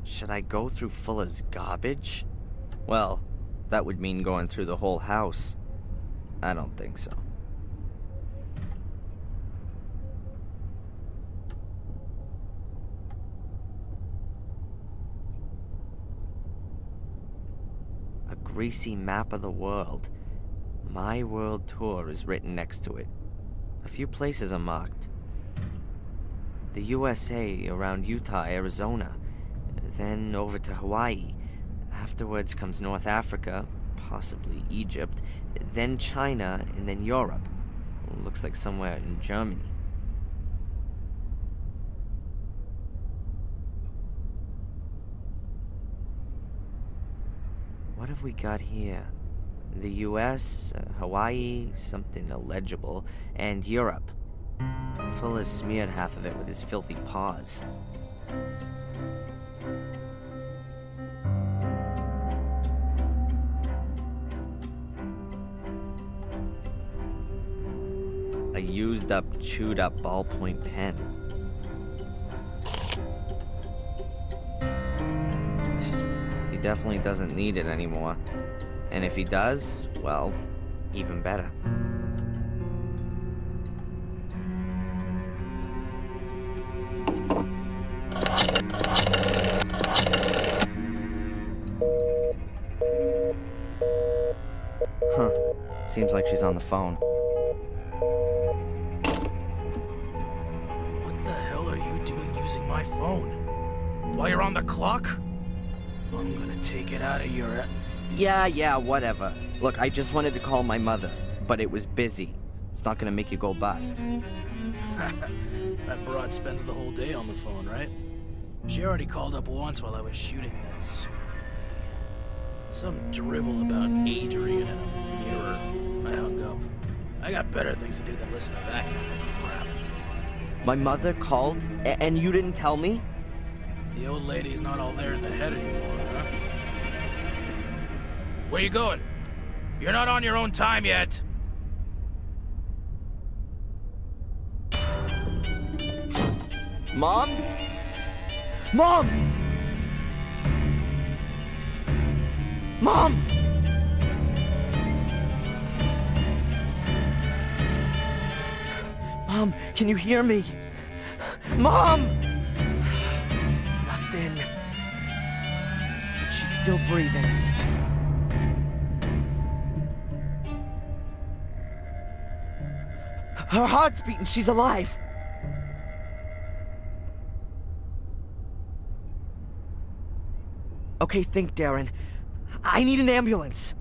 Should I go through Fuller's garbage? Well, that would mean going through the whole house. I don't think so. A greasy map of the world. My World Tour is written next to it. A few places are marked. The USA around Utah, Arizona. Then over to Hawaii. Afterwards comes North Africa, possibly Egypt, then China, and then Europe. Looks like somewhere in Germany. What have we got here? The US, Hawaii, something illegible, and Europe. Fuller smeared half of it with his filthy paws. A used up, chewed up ballpoint pen. He definitely doesn't need it anymore. And if he does, well, even better. Huh. Seems like she's on the phone. What the hell are you doing using my phone? While you're on the clock? I'm gonna take it out of your... Yeah, whatever. Look, I just wanted to call my mother, but it was busy. It's not gonna make you go bust. That broad spends the whole day on the phone, right? She already called up once while I was shooting that sweet. Some drivel about Adrian in a mirror. I hung up. I got better things to do than listen to that kind of crap. My mother called, and you didn't tell me? The old lady's not all there in the head anymore, huh? Where you going? You're not on your own time yet. Mom? Mom! Mom! Mom, can you hear me? Mom! Nothing. She's still breathing. Her heart's beating. She's alive. Okay, think, Darren. I need an ambulance.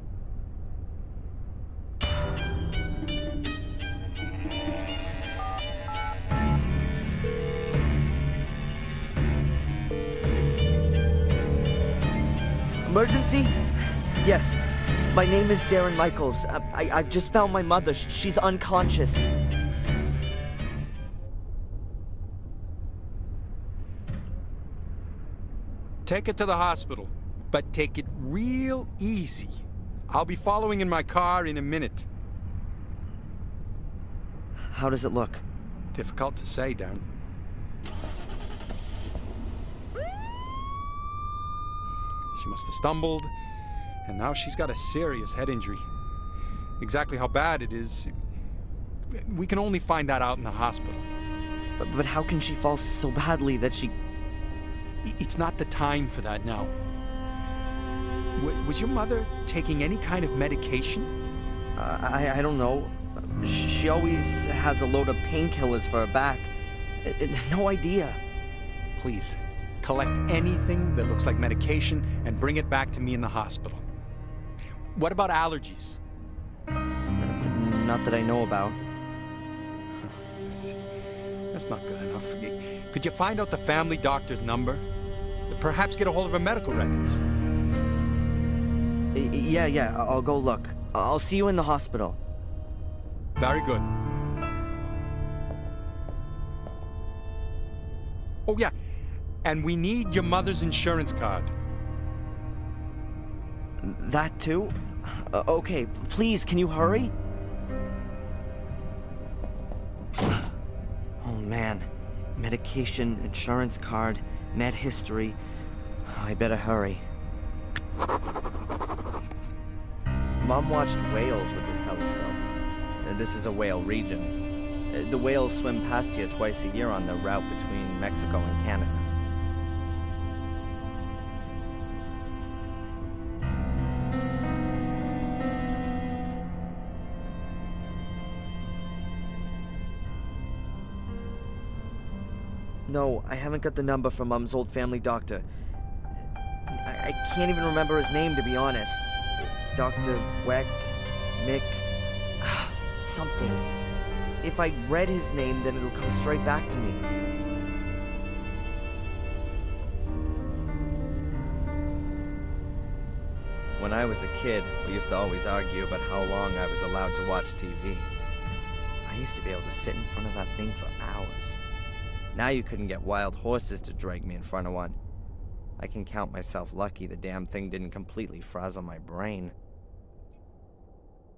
Emergency? Yes. My name is Darren Michaels. I've just found my mother. She's unconscious. Take it to the hospital, but take it real easy. I'll be following in my car in a minute. How does it look? Difficult to say, Darren. She must have stumbled, and now she's got a serious head injury. Exactly how bad it is, we can only find that out in the hospital. But how can she fall so badly that she... It's not the time for that now. Was your mother taking any kind of medication? I don't know. She always has a load of painkillers for her back. No idea. Please, collect anything that looks like medication and bring it back to me in the hospital. What about allergies? Not that I know about. That's not good enough. Could you find out the family doctor's number? Perhaps get a hold of her medical records. Yeah, I'll go look. I'll see you in the hospital. Very good. Oh, yeah. And we need your mother's insurance card. That too? Okay, please, can you hurry? Oh, man. Medication, insurance card, med history. I better hurry. Mom watched whales with this telescope. This is a whale region. The whales swim past here twice a year on the route between Mexico and Canada. No, I haven't got the number from Mom's old family doctor. I can't even remember his name, to be honest. Dr. Weck, Mick, something. If I read his name, then it'll come straight back to me. When I was a kid, we used to always argue about how long I was allowed to watch TV. I used to be able to sit in front of that thing for hours. Now you couldn't get wild horses to drag me in front of one. I can count myself lucky the damn thing didn't completely frazzle my brain.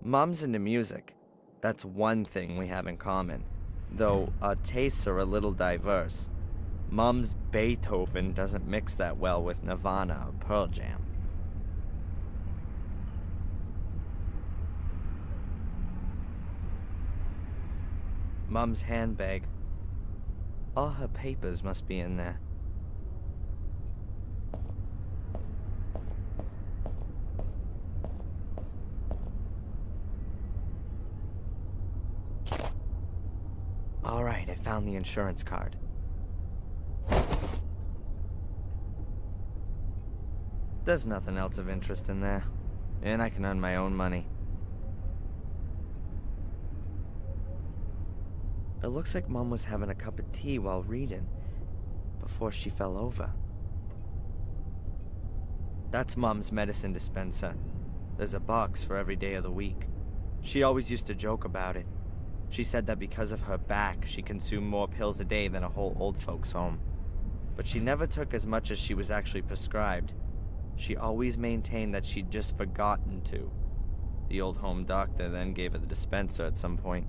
Mom's into music. That's one thing we have in common, though our tastes are a little diverse. Mom's Beethoven doesn't mix that well with Nirvana or Pearl Jam. Mom's handbag. All her papers must be in there. All right, I found the insurance card. There's nothing else of interest in there, and I can earn my own money. It looks like Mom was having a cup of tea while reading, before she fell over. That's Mom's medicine dispenser. There's a box for every day of the week. She always used to joke about it. She said that because of her back, she consumed more pills a day than a whole old folks' home. But she never took as much as she was actually prescribed. She always maintained that she'd just forgotten to. The old home doctor then gave her the dispenser at some point.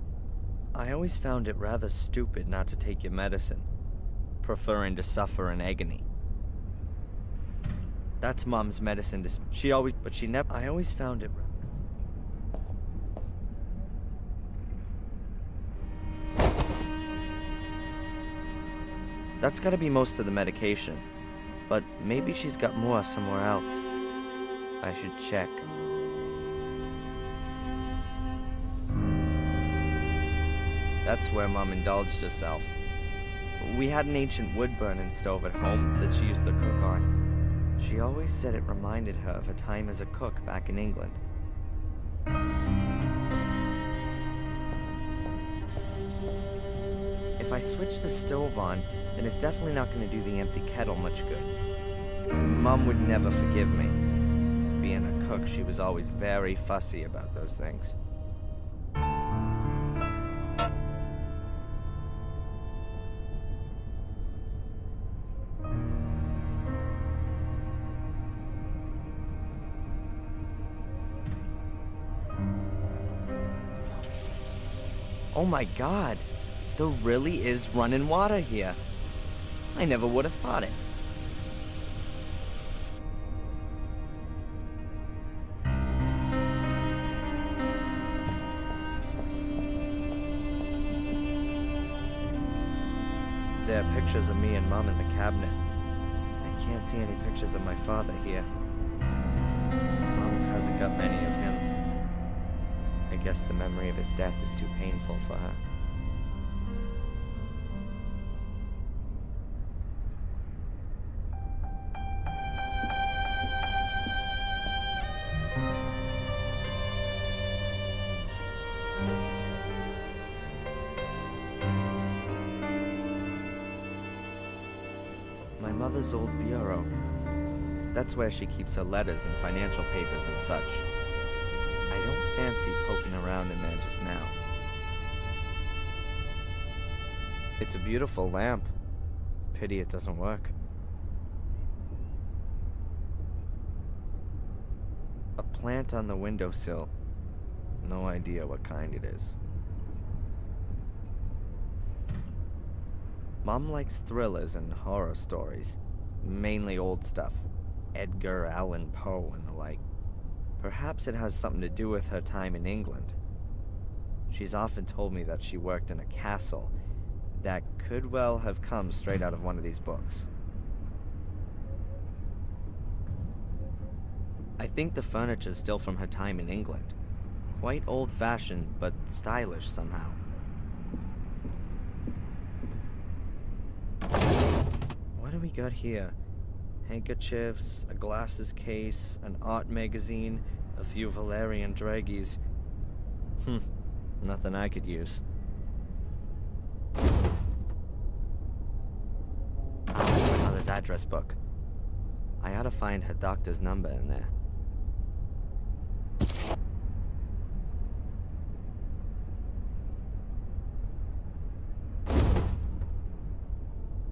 I always found it rather stupid not to take your medicine, preferring to suffer in agony. That's Mom's medicine I always found it. That's gotta be most of the medication, but maybe she's got more somewhere else. I should check. That's where Mom indulged herself. We had an ancient wood-burning stove at home that she used to cook on. She always said it reminded her of her time as a cook back in England. If I switch the stove on, then it's definitely not going to do the empty kettle much good. Mom would never forgive me. Being a cook, she was always very fussy about those things. Oh my God, there really is running water here. I never would have thought it. There are pictures of me and Mom in the cabinet. I can't see any pictures of my father here. Mom hasn't got many of him. I guess the memory of his death is too painful for her. My mother's old bureau. That's where she keeps her letters and financial papers and such. I don't fancy poking around in there just now. It's a beautiful lamp. Pity it doesn't work. A plant on the windowsill. No idea what kind it is. Mom likes thrillers and horror stories. Mainly old stuff. Edgar Allan Poe and the like. Perhaps it has something to do with her time in England. She's often told me that she worked in a castle that could well have come straight out of one of these books. I think the furniture's still from her time in England. Quite old-fashioned, but stylish somehow. What do we got here? Handkerchiefs, a glasses case, an art magazine, a few Valerian draggies. Nothing I could use. My mother's address book. I ought to find her doctor's number in there.